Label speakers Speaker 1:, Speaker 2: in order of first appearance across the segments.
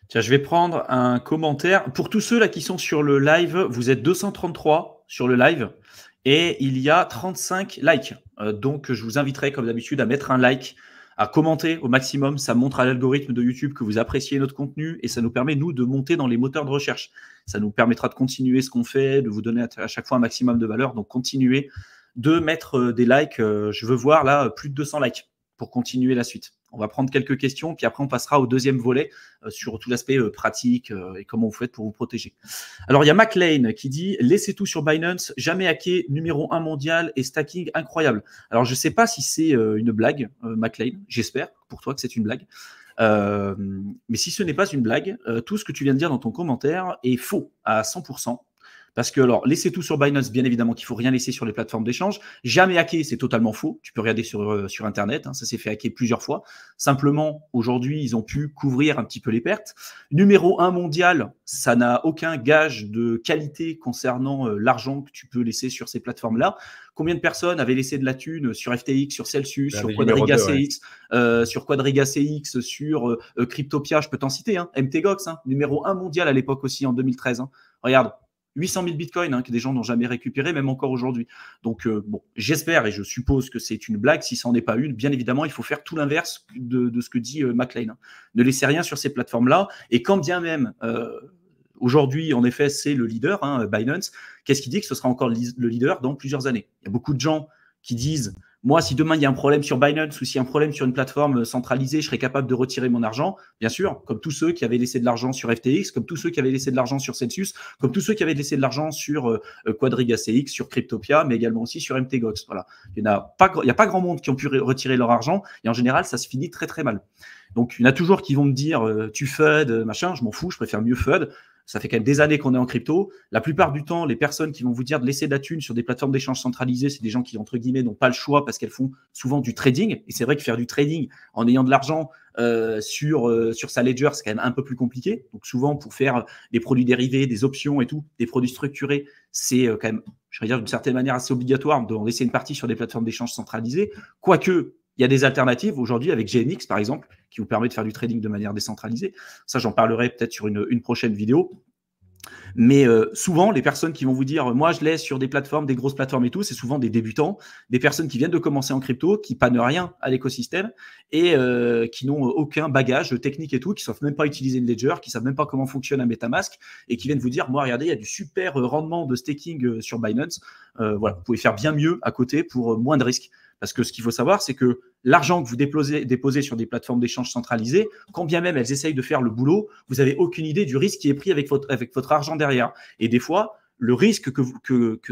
Speaker 1: Tiens, je vais prendre un commentaire. Pour tous ceux là qui sont sur le live, vous êtes 233 sur le live et il y a 35 likes. Donc, je vous inviterai, comme d'habitude, à mettre un like, à commenter au maximum. Ça montre à l'algorithme de YouTube que vous appréciez notre contenu et ça nous permet, nous, de monter dans les moteurs de recherche. Ça nous permettra de continuer ce qu'on fait, de vous donner à chaque fois un maximum de valeur. Donc, continuez de mettre des likes. Je veux voir là plus de 200 likes pour continuer la suite. On va prendre quelques questions, puis après on passera au deuxième volet sur tout l'aspect pratique et comment vous faites pour vous protéger. Alors il y a McLean qui dit « Laissez tout sur Binance, jamais hacké, numéro 1 mondial et stacking incroyable ». Alors je ne sais pas si c'est une blague, McLean, j'espère pour toi que c'est une blague. Mais si ce n'est pas une blague, tout ce que tu viens de dire dans ton commentaire est faux à 100%. Parce que, alors, laisser tout sur Binance, bien évidemment qu'il ne faut rien laisser sur les plateformes d'échange. Jamais hacker, c'est totalement faux. Tu peux regarder sur Internet, hein, ça s'est fait hacker plusieurs fois. Simplement, aujourd'hui, ils ont pu couvrir un petit peu les pertes. Numéro 1 mondial, ça n'a aucun gage de qualité concernant l'argent que tu peux laisser sur ces plateformes-là. Combien de personnes avaient laissé de la thune sur FTX, sur Celsius, sur Quadriga CX, sur Quadriga CX, sur Cryptopia, je peux t'en citer, hein, MTGOX, hein, numéro 1 mondial à l'époque aussi, en 2013. Hein. Regarde. 800 000 bitcoins que des gens n'ont jamais récupéré, même encore aujourd'hui. Donc, bon, j'espère et je suppose que c'est une blague. Si ça n'en est pas une, bien évidemment, il faut faire tout l'inverse de ce que dit McLean. Ne laissez rien sur ces plateformes-là. Et quand bien même, aujourd'hui, en effet, c'est le leader, hein, Binance, qu'est-ce qui dit que ce sera encore le leader dans plusieurs années? Il y a beaucoup de gens qui disent moi, si demain il y a un problème sur Binance ou s'il y a un problème sur une plateforme centralisée, je serais capable de retirer mon argent. Bien sûr, comme tous ceux qui avaient laissé de l'argent sur FTX, comme tous ceux qui avaient laissé de l'argent sur Celsius, comme tous ceux qui avaient laissé de l'argent sur Quadriga CX, sur Cryptopia, mais également aussi sur MTGOX. Voilà. Il n'y a pas grand monde qui ont pu retirer leur argent et en général, ça se finit très très mal. Donc, il y en a toujours qui vont me dire tu FUD, machin, je m'en fous, je préfère mieux FUD. Ça fait quand même des années qu'on est en crypto. La plupart du temps, les personnes qui vont vous dire de laisser de la thune sur des plateformes d'échange centralisées, c'est des gens qui, entre guillemets, n'ont pas le choix parce qu'elles font souvent du trading. Et c'est vrai que faire du trading en ayant de l'argent sur sa ledger, c'est quand même un peu plus compliqué. Donc souvent, pour faire des produits dérivés, des options et tout, des produits structurés, c'est quand même, je vais dire d'une certaine manière, assez obligatoire de laisser une partie sur des plateformes d'échange centralisées. Quoique, il y a des alternatives aujourd'hui avec GNX, par exemple, qui vous permet de faire du trading de manière décentralisée. Ça, j'en parlerai peut-être sur une prochaine vidéo. Mais souvent, les personnes qui vont vous dire « moi, je laisse sur des plateformes, des grosses plateformes et tout », c'est souvent des débutants, des personnes qui viennent de commencer en crypto, qui pannent rien à l'écosystème et qui n'ont aucun bagage technique et tout, qui ne savent même pas utiliser une ledger, qui ne savent même pas comment fonctionne un MetaMask et qui viennent vous dire « moi, regardez, il y a du super rendement de staking sur Binance. Voilà, vous pouvez faire bien mieux à côté pour moins de risques. » Parce que ce qu'il faut savoir, c'est que l'argent que vous déposez sur des plateformes d'échange centralisées, quand bien même elles essayent de faire le boulot, vous n'avez aucune idée du risque qui est pris avec votre argent derrière. Et des fois, le risque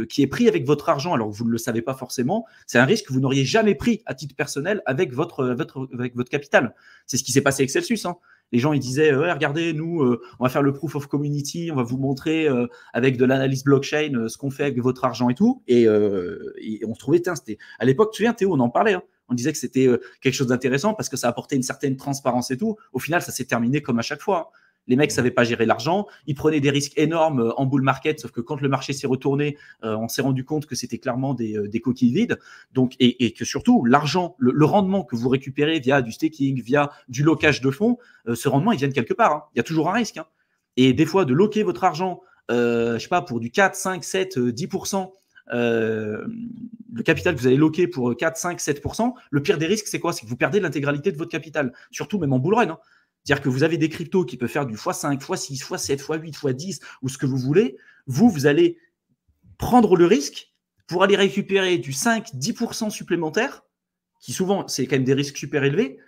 Speaker 1: qui est pris avec votre argent, alors que vous ne le savez pas forcément, c'est un risque que vous n'auriez jamais pris à titre personnel avec votre capital. C'est ce qui s'est passé avec Celsius. Hein. Les gens, ils disaient, ouais, regardez, nous, on va faire le proof of community, on va vous montrer avec de l'analyse blockchain ce qu'on fait avec votre argent et tout. Et on se trouvait, c'était à l'époque, tu te souviens, Théo, on en parlait. Hein. On disait que c'était quelque chose d'intéressant parce que ça apportait une certaine transparence et tout. Au final, ça s'est terminé comme à chaque fois. Hein. Les mecs ne savaient pas gérer l'argent, ils prenaient des risques énormes en bull market, sauf que quand le marché s'est retourné, on s'est rendu compte que c'était clairement des coquilles vides. Donc, et que surtout, l'argent, le rendement que vous récupérez via du staking, via du lockage de fonds, ce rendement, il vient de quelque part. Hein. Il y a toujours un risque. Hein. Et des fois, de loquer votre argent, je sais pas, pour du 4, 5, 7, 10%, le capital que vous allez loquer pour 4, 5, 7%, le pire des risques, c'est quoi? C'est que vous perdez l'intégralité de votre capital, surtout même en bull run. Hein. C'est-à-dire que vous avez des cryptos qui peuvent faire du x5, x6, x7, x8, x10 ou ce que vous voulez. Vous allez prendre le risque pour aller récupérer du 5, 10% supplémentaire, qui souvent, c'est quand même des risques super élevés,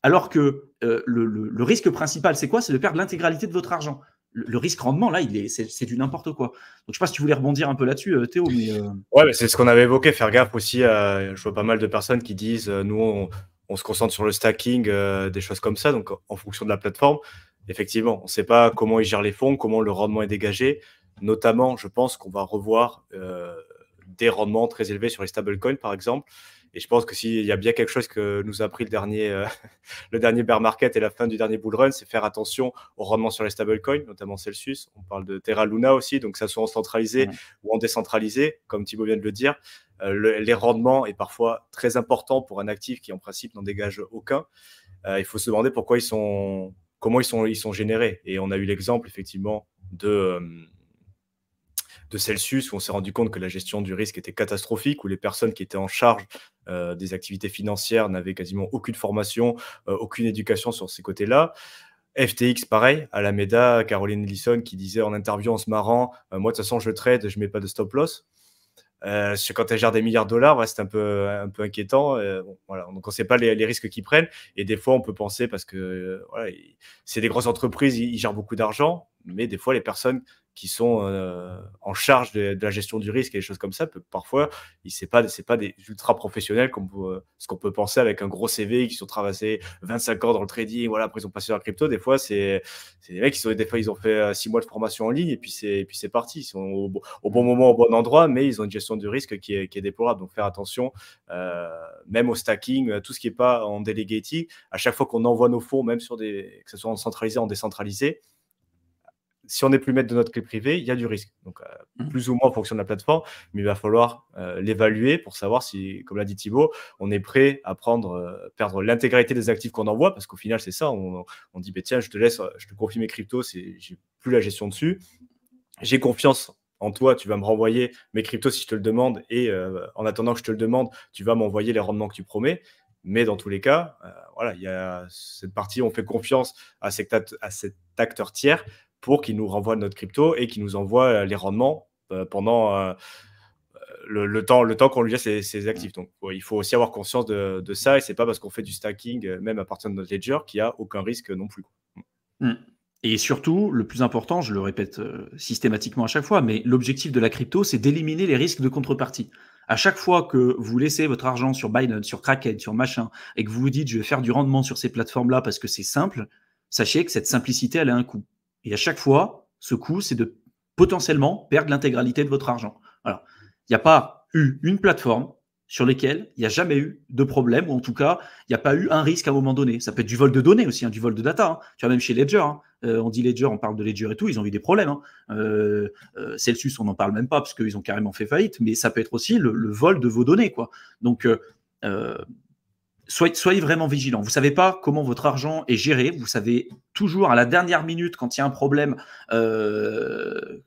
Speaker 1: alors que le risque principal, c'est quoi? C'est de perdre l'intégralité de votre argent. Le risque rendement, là, c'est du n'importe quoi. Donc, je ne sais pas si tu voulais rebondir un peu là-dessus, Théo.
Speaker 2: Ouais, mais c'est ce qu'on avait évoqué, faire gaffe aussi. Je vois pas mal de personnes qui disent nous, on se concentre sur le stacking, des choses comme ça, donc en fonction de la plateforme. Effectivement, on ne sait pas comment ils gèrent les fonds, comment le rendement est dégagé. Notamment, je pense qu'on va revoir des rendements très élevés sur les stablecoins, par exemple. Et je pense que s'il y a bien quelque chose que nous a appris le dernier bear market et la fin du dernier bull run, c'est faire attention au rendement sur les stablecoins, notamment Celsius. On parle de Terra Luna aussi, donc que ça soit en centralisé ou en décentralisé, comme Thibaut vient de le dire. Les rendements est parfois très important pour un actif qui, en principe, n'en dégage aucun. Il faut se demander pourquoi ils sont comment ils sont générés. Et on a eu l'exemple effectivement de Celsius, où on s'est rendu compte que la gestion du risque était catastrophique, où les personnes qui étaient en charge des activités financières n'avaient quasiment aucune formation, aucune éducation sur ces côtés-là. FTX, pareil, Alameda, Caroline Ellison qui disait en interview en se marrant, moi de toute façon je trade, je mets pas de stop loss. Quand elle gère des milliards de dollars, ouais, c'est un peu inquiétant. Bon, voilà. Donc on ne sait pas les risques qu'ils prennent. Et des fois, on peut penser, parce que voilà, c'est des grosses entreprises, ils gèrent beaucoup d'argent, mais des fois, les personnes qui sont en charge de la gestion du risque et des choses comme ça, parfois, c'est pas des ultra professionnels comme ce qu'on peut penser avec un gros CV qui sont travaillés 25 ans dans le trading. Voilà, après, ils ont passé dans la crypto. Des fois, c'est des mecs des fois, ils ont fait 6 mois de formation en ligne et puis c'est parti. Ils sont au bon moment, au bon endroit, mais ils ont une gestion du risque qui est déplorable. Donc, faire attention, même au stacking, tout ce qui n'est pas en delegating. À chaque fois qu'on envoie nos fonds, même que ce soit en centralisé, en décentralisé, si on n'est plus maître de notre clé privée, il y a du risque. Donc, plus ou moins en fonction de la plateforme, mais il va falloir l'évaluer pour savoir si, comme l'a dit Thibaut, on est prêt à perdre l'intégralité des actifs qu'on envoie, parce qu'au final, c'est ça. On dit, bah, tiens, je te confie mes cryptos, j'ai plus la gestion dessus. J'ai confiance en toi, tu vas me renvoyer mes cryptos si je te le demande, et en attendant que je te le demande, tu vas m'envoyer les rendements que tu promets. Mais dans tous les cas, voilà, il y a cette partie, on fait confiance à cet acteur tiers pour qu'il nous renvoie notre crypto et qu'il nous envoie les rendements pendant le temps qu'on lui laisse ses actifs. Donc, il faut aussi avoir conscience de ça, et c'est pas parce qu'on fait du stacking, même à partir de notre ledger, qu'il n'y a aucun risque non plus.
Speaker 1: Et surtout, le plus important, je le répète systématiquement à chaque fois, mais l'objectif de la crypto, c'est d'éliminer les risques de contrepartie. À chaque fois que vous laissez votre argent sur Binance, sur Kraken, sur machin, et que vous vous dites je vais faire du rendement sur ces plateformes-là parce que c'est simple, sachez que cette simplicité, elle a un coût. Et à chaque fois, ce coût, c'est de potentiellement perdre l'intégralité de votre argent. Alors, il n'y a pas eu une plateforme sur lesquelles il n'y a jamais eu de problème, ou en tout cas, il n'y a pas eu un risque à un moment donné. Ça peut être du vol de données aussi, du vol de data. Tu vois, même chez Ledger, on dit Ledger, on parle de Ledger et tout, ils ont eu des problèmes. Celsius, on n'en parle même pas parce qu'ils ont carrément fait faillite, mais ça peut être aussi le vol de vos données, quoi. Donc, soyez vraiment vigilants. Vous ne savez pas comment votre argent est géré. Vous savez toujours à la dernière minute quand il y a un problème,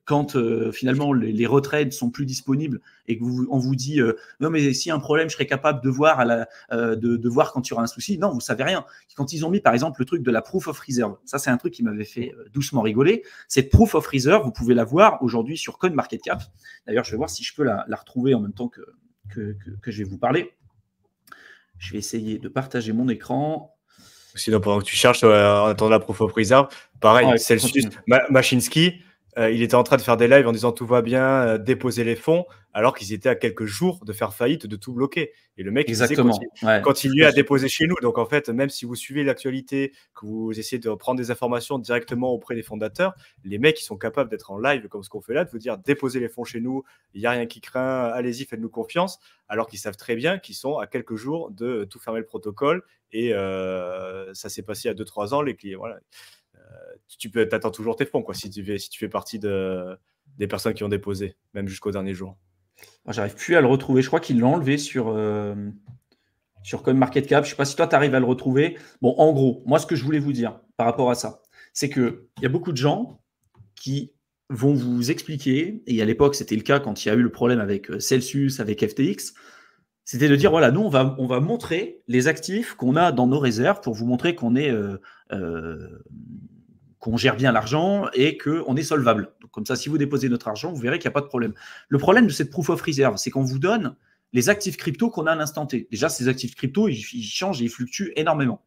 Speaker 1: quand finalement les retraits ne sont plus disponibles et qu'on vous dit non mais s'il y a un problème, je serai capable de voir, de voir quand il y aura un souci. Non, vous ne savez rien. Quand ils ont mis par exemple le truc de la proof of reserve, ça c'est un truc qui m'avait fait doucement rigoler. Cette proof of reserve, vous pouvez la voir aujourd'hui sur CoinMarketCap. D'ailleurs, je vais voir si je peux la retrouver en même temps que je vais vous parler. Je vais essayer de partager mon écran.
Speaker 2: Sinon, pendant que tu cherches, en attendant la proof of reserve, pareil, ouais, Celsius, Mashinsky, il était en train de faire des lives en disant tout va bien, déposer les fonds, alors qu'ils étaient à quelques jours de faire faillite, de tout bloquer. Et le mec,
Speaker 1: exactement,
Speaker 2: continuez à déposer chez nous. Donc en fait, même si vous suivez l'actualité, que vous essayez de prendre des informations directement auprès des fondateurs, les mecs, ils sont capables d'être en live comme ce qu'on fait là, de vous dire déposez les fonds chez nous, il n'y a rien qui craint, allez-y, faites-nous confiance, alors qu'ils savent très bien qu'ils sont à quelques jours de tout fermer le protocole. Et ça s'est passé il y a 2-3 ans, les clients, voilà. Tu attends toujours tes fonds, quoi, si tu fais partie des personnes qui ont déposé, même jusqu'au dernier jour.
Speaker 1: J'arrive plus à le retrouver. Je crois qu'il l'a enlevé sur CoinMarketCap. Je ne sais pas si toi, tu arrives à le retrouver. Bon, en gros, moi, ce que je voulais vous dire par rapport à ça, c'est qu'il y a beaucoup de gens qui vont vous expliquer, et à l'époque, c'était le cas quand il y a eu le problème avec Celsius, avec FTX, c'était de dire, voilà, nous, on va montrer les actifs qu'on a dans nos réserves pour vous montrer qu'on est... qu'on gère bien l'argent et qu'on est solvable. Donc, comme ça, si vous déposez notre argent, vous verrez qu'il n'y a pas de problème. Le problème de cette proof of reserve, c'est qu'on vous donne les actifs crypto qu'on a à l'instant T. Déjà, ces actifs crypto, ils changent et ils fluctuent énormément.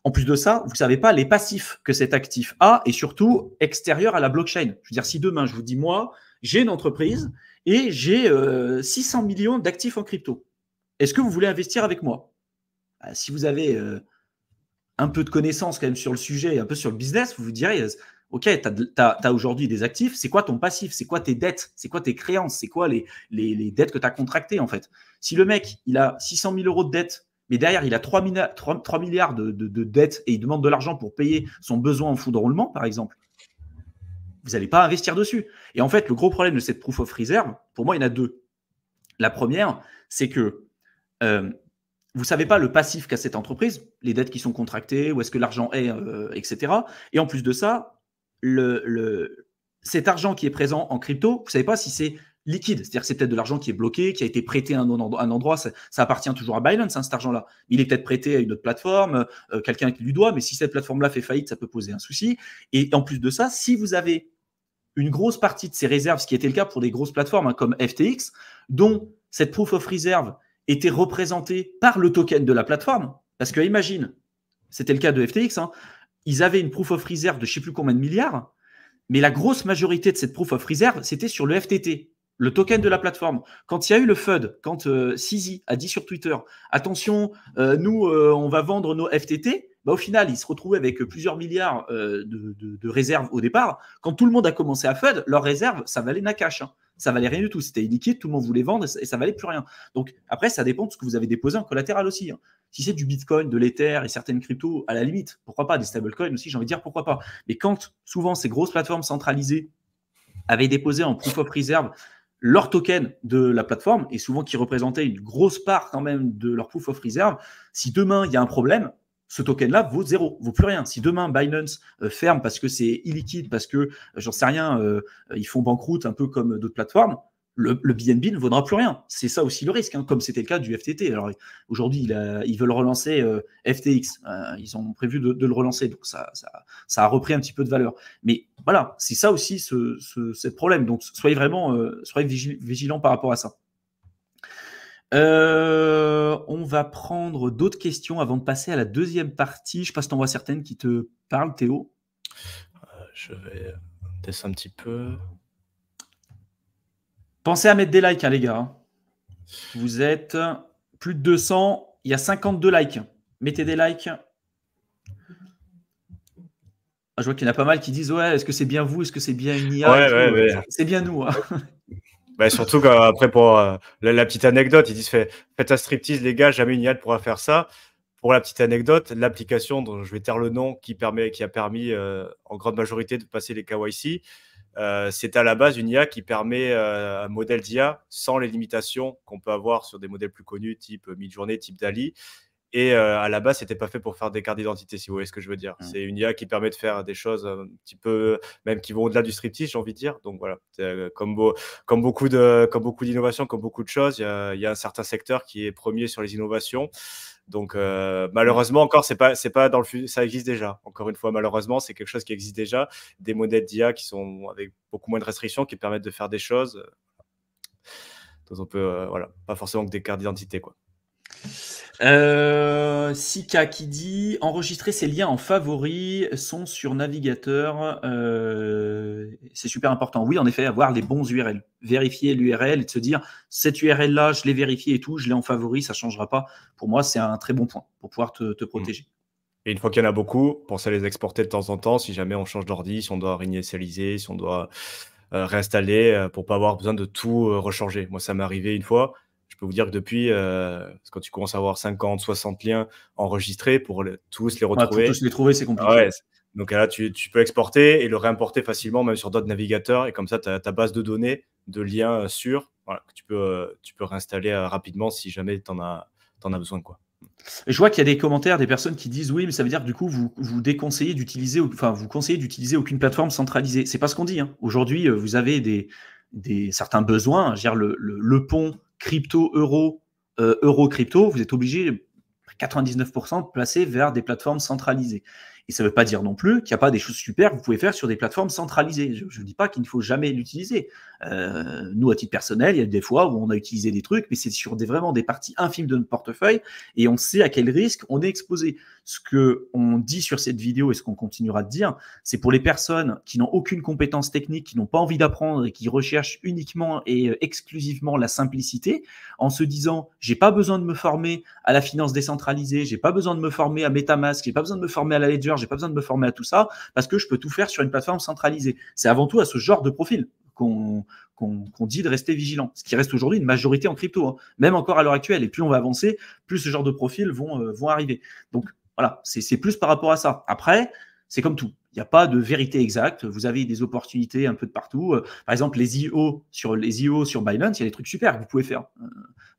Speaker 1: En plus de ça, vous ne savez pas les passifs que cet actif a et surtout extérieurs à la blockchain. Je veux dire, si demain, je vous dis, moi, j'ai une entreprise et j'ai 600 millions d'actifs en crypto. Est-ce que vous voulez investir avec moi ? Si vous avez... un peu de connaissances quand même sur le sujet et un peu sur le business, vous vous direz, ok, tu as aujourd'hui des actifs, c'est quoi ton passif? C'est quoi tes dettes? C'est quoi tes créances? C'est quoi les dettes que tu as contractées en fait? Si le mec, il a 600 000 euros de dettes, mais derrière, il a 3 milliards de dettes et il demande de l'argent pour payer son besoin en fonds de roulement, par exemple, vous n'allez pas investir dessus. Et en fait, le gros problème de cette proof of reserve, pour moi, il y en a deux. La première, c'est que vous ne savez pas le passif qu'a cette entreprise, les dettes qui sont contractées, où est-ce que l'argent est, etc. Et en plus de ça, cet argent qui est présent en crypto, vous ne savez pas si c'est liquide. C'est-à-dire que c'est peut-être de l'argent qui est bloqué, qui a été prêté à un endroit. Ça appartient toujours à Binance, cet argent-là. Il est peut-être prêté à une autre plateforme, quelqu'un qui lui doit, mais si cette plateforme-là fait faillite, ça peut poser un souci. Et en plus de ça, si vous avez une grosse partie de ces réserves, ce qui était le cas pour des grosses plateformes comme FTX, dont cette proof of reserve était représentée par le token de la plateforme, parce que imagine, c'était le cas de FTX, ils avaient une proof of reserve de je ne sais plus combien de milliards, mais la grosse majorité de cette proof of reserve, c'était sur le FTT, le token de la plateforme. Quand il y a eu le FUD, quand CZ a dit sur Twitter, attention, nous, on va vendre nos FTT, au final, ils se retrouvaient avec plusieurs milliards de réserves au départ. Quand tout le monde a commencé à FUD, leurs réserves, ça valait Nakash. Ça valait rien du tout. C'était illiquide, tout le monde voulait vendre et ça valait plus rien. Donc après, ça dépend de ce que vous avez déposé en collatéral aussi. Si c'est du Bitcoin, de l'Ether et certaines cryptos, à la limite, pourquoi pas, des stablecoins aussi, j'ai envie de dire pourquoi pas. Mais quand souvent ces grosses plateformes centralisées avaient déposé en proof of reserve leur token de la plateforme, et souvent qui représentait une grosse part quand même de leur proof of reserve, si demain il y a un problème, ce token-là vaut zéro, vaut plus rien. Si demain Binance ferme parce que c'est illiquide, parce que, j'en sais rien, ils font banqueroute un peu comme d'autres plateformes, le BNB ne vaudra plus rien. C'est ça aussi le risque, comme c'était le cas du FTT. Alors aujourd'hui, ils veulent relancer FTX. Ils ont prévu de le relancer, donc ça a repris un petit peu de valeur. Mais voilà, c'est ça aussi ce problème. Donc soyez vraiment vigilants par rapport à ça. On va prendre d'autres questions avant de passer à la deuxième partie. Je sais pas si tu en vois certaines qui te parlent, Théo.
Speaker 2: Je vais descendre un petit peu.
Speaker 1: Pensez à mettre des likes, les gars. Vous êtes plus de 200. Il y a 52 likes. Mettez des likes. Je vois qu'il y en a pas mal qui disent ouais, est-ce que c'est bien vous? Est-ce que c'est bien une IA?
Speaker 2: Ouais.
Speaker 1: C'est bien nous.
Speaker 2: Surtout qu'après, pour la petite anecdote, ils disent faites un striptease, les gars, jamais une IA pourra faire ça. Pour la petite anecdote, l'application dont je vais taire le nom qui a permis en grande majorité de passer les KYC, c'est à la base une IA qui permet un modèle d'IA sans les limitations qu'on peut avoir sur des modèles plus connus, type Midjourney, type DALL-E. Et à la base, c'était pas fait pour faire des cartes d'identité, si vous voyez ce que je veux dire. C'est une IA qui permet de faire des choses un petit peu, même qui vont au-delà du striptease, j'ai envie de dire. Donc voilà, comme beaucoup d'innovations, comme beaucoup de choses, il y a un certain secteur qui est premier sur les innovations. Donc malheureusement encore, c'est pas dans le ça existe déjà. Encore une fois, malheureusement, c'est quelque chose qui existe déjà. Des modèles d'IA qui sont avec beaucoup moins de restrictions, qui permettent de faire des choses. Donc on peut, pas forcément que des cartes d'identité, quoi.
Speaker 1: Sika qui dit enregistrer ses liens en favoris sont sur navigateur, c'est super important. Oui, en effet, avoir les bons URL, vérifier l'URL et de se dire cette URL là, je l'ai vérifiée et tout, je l'ai en favori, ça changera pas. Pour moi, c'est un très bon point pour pouvoir te protéger.
Speaker 2: Et une fois qu'il y en a beaucoup, pensez à les exporter de temps en temps si jamais on change d'ordi, si on doit réinitialiser, si on doit réinstaller pour pas avoir besoin de tout rechanger. Moi, ça m'est arrivé une fois. Je peux vous dire que depuis, quand tu commences à avoir 50, 60 liens enregistrés, pour tous les retrouver.
Speaker 1: Pour tous les trouver, c'est compliqué.
Speaker 2: Donc là, tu peux exporter et le réimporter facilement, même sur d'autres navigateurs. Et comme ça, tu as ta base de données, de liens sûrs, que tu peux réinstaller rapidement si jamais tu en as besoin, quoi.
Speaker 1: Et je vois qu'il y a des commentaires des personnes qui disent oui, mais ça veut dire que du coup, vous déconseillez d'utiliser, vous conseillez d'utiliser aucune plateforme centralisée. C'est pas ce qu'on dit. Aujourd'hui, vous avez certains besoins. Je veux dire, le pont crypto-euro, euro-crypto, vous êtes obligé, 99%, de placer vers des plateformes centralisées. Et ça ne veut pas dire non plus qu'il n'y a pas des choses super que vous pouvez faire sur des plateformes centralisées. Je ne dis pas qu'il ne faut jamais l'utiliser. Nous, à titre personnel, il y a des fois où on a utilisé des trucs, mais c'est sur vraiment des parties infimes de notre portefeuille et on sait à quel risque on est exposé. Ce qu'on dit sur cette vidéo et ce qu'on continuera de dire, c'est pour les personnes qui n'ont aucune compétence technique, qui n'ont pas envie d'apprendre et qui recherchent uniquement et exclusivement la simplicité, en se disant « j'ai pas besoin de me former à la finance décentralisée, j'ai pas besoin de me former à MetaMask, j'ai pas besoin de me former à la Ledger, j'ai pas besoin de me former à tout ça, parce que je peux tout faire sur une plateforme centralisée. » C'est avant tout à ce genre de profil qu'on dit de rester vigilant. Ce qui reste aujourd'hui une majorité en crypto, même encore à l'heure actuelle. Et plus on va avancer, plus ce genre de profils vont arriver. Donc voilà, c'est plus par rapport à ça. Après, c'est comme tout. Il n'y a pas de vérité exacte. Vous avez des opportunités un peu de partout. Par exemple, les IO sur Binance, il y a des trucs super que vous pouvez faire.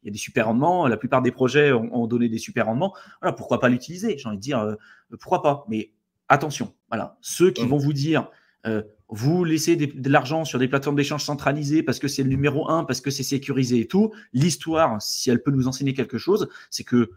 Speaker 1: il y a des super rendements, la plupart des projets ont donné des super rendements. Voilà, pourquoi pas l'utiliser? J'ai envie de dire, pourquoi pas? Mais attention, voilà, ceux qui vont vous dire, vous laissez de l'argent sur des plateformes d'échange centralisées parce que c'est le numéro 1, parce que c'est sécurisé et tout, l'histoire, si elle peut nous enseigner quelque chose, c'est que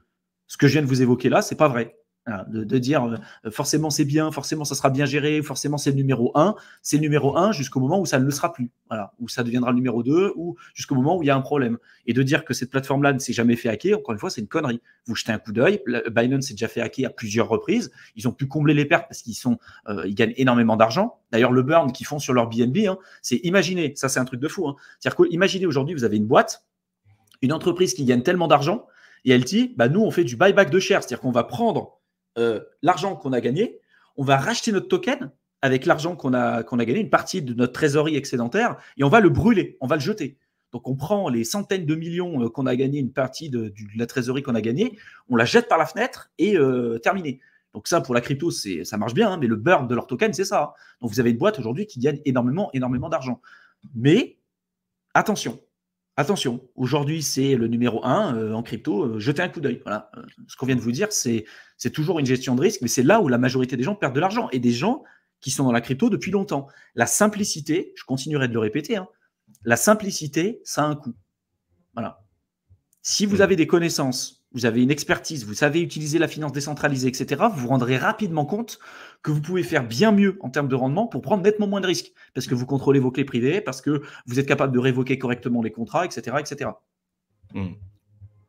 Speaker 1: ce que je viens de vous évoquer là, c'est pas vrai. Voilà, de dire forcément c'est bien, forcément ça sera bien géré, forcément c'est le numéro 1, c'est le numéro 1 jusqu'au moment où ça ne le sera plus, voilà, où ça deviendra le numéro 2, ou jusqu'au moment où il y a un problème. Et de dire que cette plateforme-là ne s'est jamais fait hacker, encore une fois, c'est une connerie. Vous jetez un coup d'œil, Binance s'est déjà fait hacker à plusieurs reprises, ils ont pu combler les pertes parce qu'ils ils gagnent énormément d'argent. D'ailleurs, le burn qu'ils font sur leur BNB, hein, c'est imaginer, ça c'est un truc de fou, hein. C'est-à-dire que imaginez aujourd'hui, vous avez une boîte, une entreprise qui gagne tellement d'argent, et elle dit, bah, nous on fait du buyback de shares, c'est-à-dire qu'on va prendre l'argent qu'on a gagné, on va racheter notre token avec l'argent qu'on a gagné, une partie de notre trésorerie excédentaire, et on va le brûler, on va le jeter. Donc, on prend les centaines de millions qu'on a gagné, une partie de la trésorerie qu'on a gagnée, on la jette par la fenêtre et terminé. Donc, ça, pour la crypto, ça marche bien, hein, mais le burn de leur token, c'est ça. Donc, vous avez une boîte aujourd'hui qui gagne énormément d'argent. Mais attention, aujourd'hui, c'est le numéro 1 en crypto. Jetez un coup d'œil. Voilà. Ce qu'on vient de vous dire, c'est toujours une gestion de risque, mais c'est là où la majorité des gens perdent de l'argent, et des gens qui sont dans la crypto depuis longtemps. La simplicité, je continuerai de le répéter, hein, la simplicité, ça a un coût. Voilà. Si vous avez des connaissances, vous avez une expertise, vous savez utiliser la finance décentralisée, etc., vous vous rendrez rapidement compte que vous pouvez faire bien mieux en termes de rendement pour prendre nettement moins de risques, parce que vous contrôlez vos clés privées, parce que vous êtes capable de révoquer correctement les contrats, etc., etc.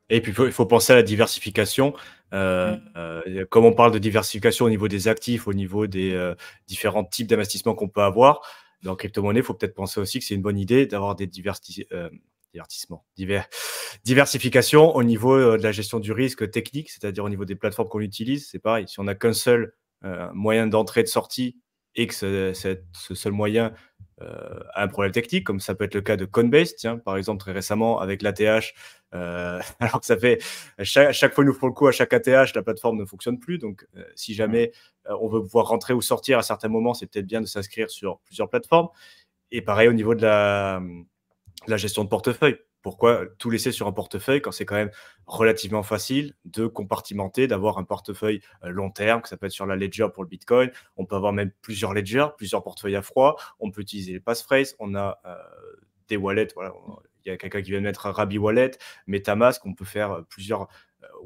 Speaker 2: Et puis, il faut penser à la diversification. Comme on parle de diversification au niveau des actifs, au niveau des différents types d'investissements qu'on peut avoir, dans crypto-monnaie, il faut peut-être penser aussi que c'est une bonne idée d'avoir des diversification au niveau de la gestion du risque technique, c'est-à-dire au niveau des plateformes qu'on utilise. C'est pareil, si on n'a qu'un seul moyen d'entrée et de sortie et que ce seul moyen a un problème technique, comme ça peut être le cas de Coinbase, tiens, par exemple, très récemment avec l'ATH, alors que ça fait chaque fois il nous faut le coup à chaque ATH, la plateforme ne fonctionne plus. Donc, si jamais on veut pouvoir rentrer ou sortir à certains moments, c'est peut-être bien de s'inscrire sur plusieurs plateformes. Et pareil au niveau de la gestion de portefeuille. Pourquoi tout laisser sur un portefeuille quand c'est quand même relativement facile de compartimenter, d'avoir un portefeuille long terme, que ça peut être sur la ledger pour le Bitcoin. On peut avoir même plusieurs ledgers, plusieurs portefeuilles à froid. On peut utiliser les passphrases. On a des wallets. Voilà, il y a quelqu'un qui vient de mettre un Rabi Wallet, MetaMask. On peut faire plusieurs.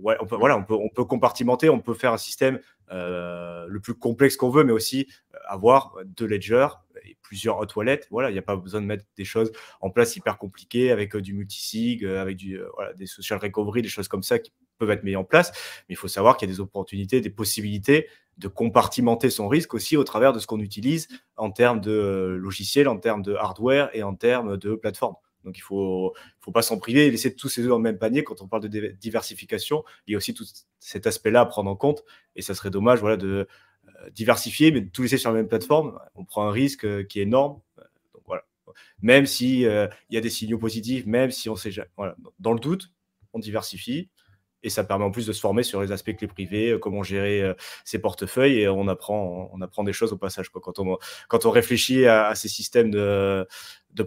Speaker 2: On peut compartimenter. On peut faire un système le plus complexe qu'on veut, mais aussi avoir deux ledgers et plusieurs hot wallets. Voilà, il n'y a pas besoin de mettre des choses en place hyper compliquées avec du multisig, avec des social recovery, des choses comme ça qui peuvent être mises en place. Mais il faut savoir qu'il y a des opportunités, des possibilités de compartimenter son risque aussi au travers de ce qu'on utilise en termes de logiciels, en termes de hardware et en termes de plateforme. Donc, il ne faut pas s'en priver et laisser tous ces œufs dans le même panier. Quand on parle de diversification, il y a aussi tout cet aspect-là à prendre en compte. Et ça serait dommage de diversifier, mais de tout laisser sur la même plateforme. On prend un risque qui est énorme. Donc, voilà. Même s'il y a des signaux positifs, même si on sait jamais. Voilà. Dans le doute, on diversifie. Et ça permet en plus de se former sur les aspects clés privées, comment gérer ses portefeuilles, et on apprend des choses au passage, quoi. Quand on réfléchit à ces systèmes de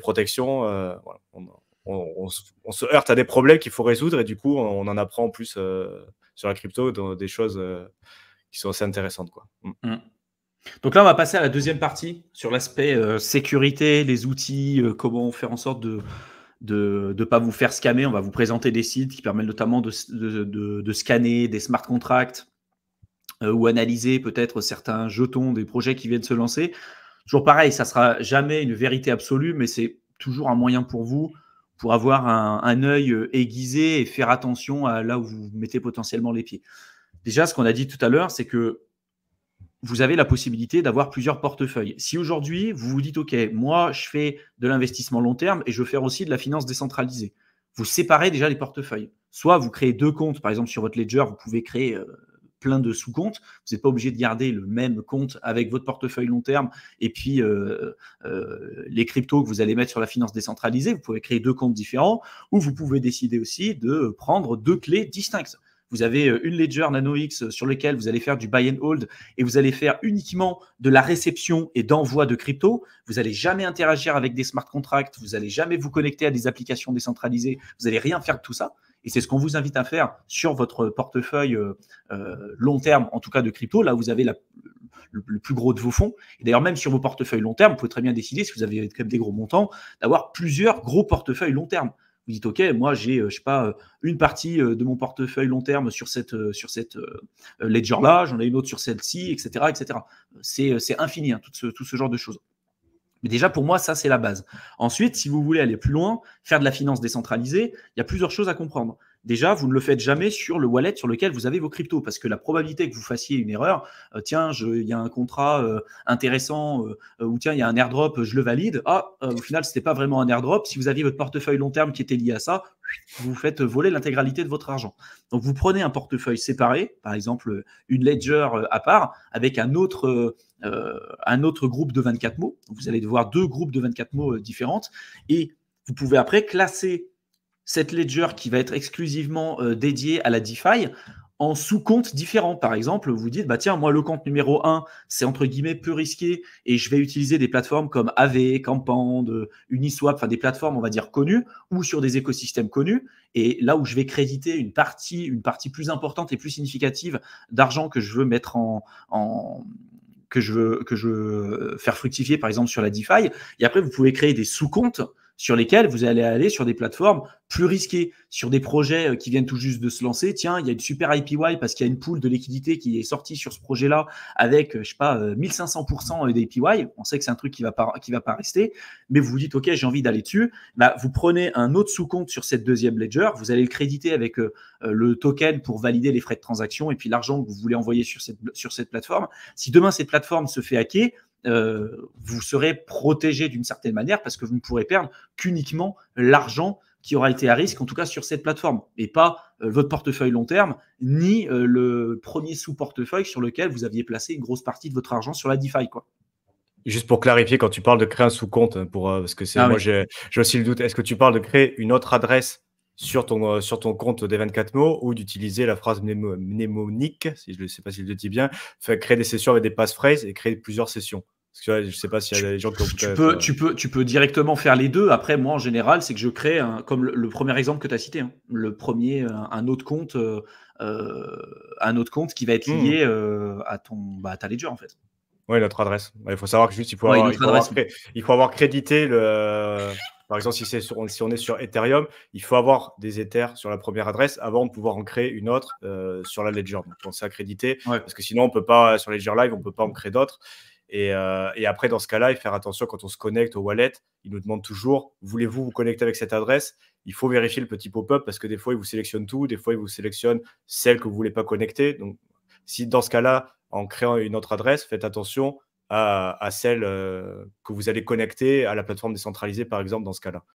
Speaker 2: protection, on se heurte à des problèmes qu'il faut résoudre, et du coup, on en apprend en plus sur la crypto dans des choses qui sont assez intéressantes, quoi.
Speaker 1: Donc là, on va passer à la deuxième partie sur l'aspect sécurité, les outils, comment faire en sorte de ne pas vous faire scammer. On va vous présenter des sites qui permettent notamment de scanner des smart contracts ou analyser peut-être certains jetons des projets qui viennent se lancer. Toujours pareil, ça ne sera jamais une vérité absolue, mais c'est toujours un moyen pour vous pour avoir un œil aiguisé et faire attention à là où vous mettez potentiellement les pieds. Déjà, ce qu'on a dit tout à l'heure, c'est que vous avez la possibilité d'avoir plusieurs portefeuilles. Si aujourd'hui, vous vous dites, OK, moi, je fais de l'investissement long terme et je veux faire aussi de la finance décentralisée, vous séparez déjà les portefeuilles. Soit vous créez deux comptes, par exemple, sur votre ledger, vous pouvez créer plein de sous-comptes. Vous n'êtes pas obligé de garder le même compte avec votre portefeuille long terme et puis les cryptos que vous allez mettre sur la finance décentralisée. Vous pouvez créer deux comptes différents, ou vous pouvez décider aussi de prendre deux clés distinctes. Vous avez une ledger NanoX sur laquelle vous allez faire du buy and hold et vous allez faire uniquement de la réception et d'envoi de crypto. Vous n'allez jamais interagir avec des smart contracts, vous n'allez jamais vous connecter à des applications décentralisées, vous n'allez rien faire de tout ça. Et c'est ce qu'on vous invite à faire sur votre portefeuille long terme, en tout cas de crypto. Là, vous avez le plus gros de vos fonds. Et d'ailleurs, même sur vos portefeuilles long terme, vous pouvez très bien décider, si vous avez quand même des gros montants, d'avoir plusieurs gros portefeuilles long terme. Vous dites, OK, moi, j'ai, je sais pas, une partie de mon portefeuille long terme sur cette ledger-là, j'en ai une autre sur celle-ci, etc., etc. C'est infini, hein, tout ce genre de choses. Mais déjà, pour moi, ça, c'est la base. Ensuite, si vous voulez aller plus loin, faire de la finance décentralisée, il y a plusieurs choses à comprendre. Déjà, vous ne le faites jamais sur le wallet sur lequel vous avez vos cryptos, parce que la probabilité que vous fassiez une erreur, tiens, il y a un contrat intéressant, ou tiens, il y a un airdrop, je le valide. Au final, ce n'était pas vraiment un airdrop. Si vous aviez votre portefeuille long terme qui était lié à ça, vous faites voler l'intégralité de votre argent. Donc, vous prenez un portefeuille séparé, par exemple une ledger à part, avec un autre groupe de 24 mots. Vous allez devoir 2 groupes de 24 mots différentes, et vous pouvez après classer cette ledger qui va être exclusivement dédiée à la DeFi en sous-comptes différents. Par exemple, vous dites, bah tiens, moi, le compte numéro 1, c'est entre guillemets peu risqué et je vais utiliser des plateformes comme Aave, Campand, Uniswap, enfin des plateformes, on va dire, connues ou sur des écosystèmes connus. Et là où je vais créditer une partie plus importante et plus significative d'argent que je veux mettre que je veux faire fructifier, par exemple, sur la DeFi. Et après, vous pouvez créer des sous-comptes sur lesquels vous allez aller sur des plateformes plus risquées, sur des projets qui viennent tout juste de se lancer. Tiens, il y a une super IPY parce qu'il y a une pool de liquidité qui est sortie sur ce projet-là avec, je sais pas, 1500% d'APY. On sait que c'est un truc qui va pas rester, mais vous vous dites, OK, j'ai envie d'aller dessus. Bah, vous prenez un autre sous-compte sur cette deuxième ledger, vous allez le créditer avec le token pour valider les frais de transaction et puis l'argent que vous voulez envoyer sur cette plateforme. Si demain, cette plateforme se fait hacker, vous serez protégé d'une certaine manière parce que vous ne pourrez perdre qu'uniquement l'argent qui aura été à risque, en tout cas sur cette plateforme, et pas votre portefeuille long terme, ni le premier sous-portefeuille sur lequel vous aviez placé une grosse partie de votre argent sur la DeFi, quoi.
Speaker 2: Juste pour clarifier, quand tu parles de créer un sous-compte, parce que moi,
Speaker 1: Oui.
Speaker 2: j'ai aussi le doute, est-ce que tu parles de créer une autre adresse sur ton compte des 24 mots ou d'utiliser la phrase mnémonique, si je ne sais pas si je le dis bien, créer des sessions avec des passphrases et créer plusieurs sessions? Parce que je ne sais pas s'il y a des gens qui ont
Speaker 1: tu peux directement faire les deux. Après, moi, en général, c'est que je crée, comme le premier exemple que tu as cité, hein, le premier, un autre compte qui va être lié à ta ledger, en fait.
Speaker 2: Oui, notre adresse. Il faut savoir que juste, il faut avoir crédité par exemple, si on est sur Ethereum, il faut avoir des Ethers sur la première adresse avant de pouvoir en créer une autre sur la Ledger. Donc, pensez à créditer, parce que sinon, on peut pas, sur Ledger Live, on ne peut pas en créer d'autres. Et après, dans ce cas-là, il faut faire attention quand on se connecte au wallet. Il nous demande toujours, voulez-vous vous connecter avec cette adresse? Il faut vérifier le petit pop-up parce que des fois, il vous sélectionne tout. Des fois, il vous sélectionne celle que vous ne voulez pas connecter. Donc, si dans ce cas-là, en créant une autre adresse, faites attention à celle que vous allez connecter à la plateforme décentralisée, par exemple, dans ce cas-là.